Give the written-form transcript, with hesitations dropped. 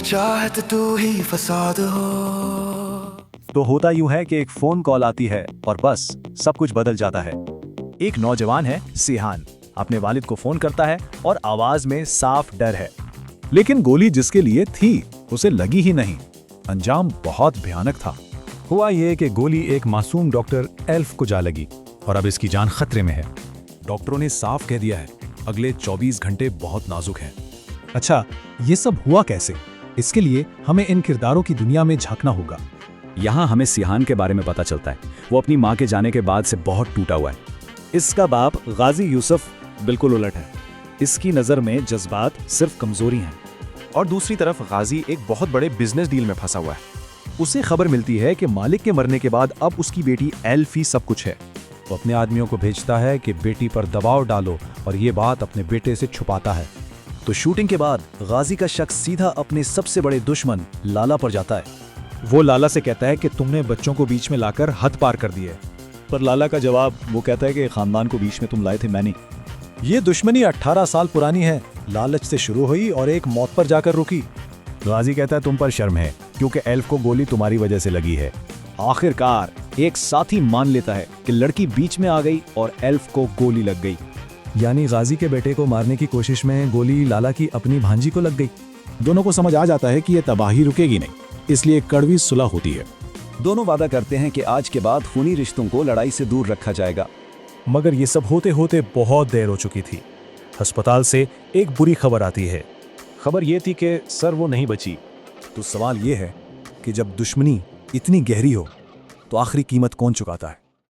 चाहत तू ही फसाद हो। तो होता यूं है कि एक फोन कॉल आती है और बस सब कुछ बदल जाता है। एक नौजवान है सिहान, अपने वालिद को फोन करता है और आवाज में साफ डर है। लेकिन गोली जिसके लिए थी उसे लगी ही नहीं। अंजाम बहुत भयानक था। हुआ ये कि गोली एक मासूम डॉक्टर एल्फ को जा लगी और अब इसकी जान खतरे में है। डॉक्टरों ने साफ कह दिया है, अगले 24 घंटे बहुत नाजुक हैं। अच्छा, ये सब हुआ कैसे? इसके लिए हमें इन किरदारों की दुनिया में झांकना होगा। यहाँ हमें सिहान के बारे में पता चलता है। वो अपनी माँ के जाने के बाद से बहुत टूटा हुआ है। इसका बाप गाजी यूसुफ बिल्कुल उलट है। इसकी नज़र में जज्बात सिर्फ कमजोरी हैं। और दूसरी तरफ गाजी एक बहुत बड़े बिजनेस डील में फंसा हुआ है। उसे खबर मिलती है कि मालिक के मरने के बाद अब उसकी बेटी एल्फ ही सब कुछ है। वो अपने आदमियों को भेजता है कि बेटी पर दबाव डालो और ये बात अपने बेटे से छुपाता है। तो शूटिंग के बाद गाजी का शक सीधा अपने सबसे बड़े दुश्मन लाला पर जाता है। वो लाला से कहता है कि तुमने बच्चों को बीच में लाकर हद पार कर दी है। पर लाला का जवाब वो कहता है कि खानदान को बीच में तुम लाए थे, मैंने। ये दुश्मनी 18 साल पुरानी है, लालच से शुरू हुई और एक मौत पर जाकर रुकी। गाजी कहता है तुम पर शर्म है क्योंकि एल्फ को गोली तुम्हारी वजह से लगी है। आखिरकार एक साथी मान लेता है कि लड़की बीच में आ गई और एल्फ को गोली लग गई। यानी गाजी के बेटे को मारने की कोशिश में गोली लाला की अपनी भांजी को लग गई। दोनों को समझ आ जाता है कि यह तबाही रुकेगी नहीं, इसलिए कड़वी सुलह होती है। दोनों वादा करते हैं कि आज के बाद खूनी रिश्तों को लड़ाई से दूर रखा जाएगा। मगर ये सब होते होते बहुत देर हो चुकी थी। अस्पताल से एक बुरी खबर आती है। खबर ये थी कि सर वो नहीं बची। तो सवाल ये है कि जब दुश्मनी इतनी गहरी हो तो आखिरी कीमत कौन चुकाता है?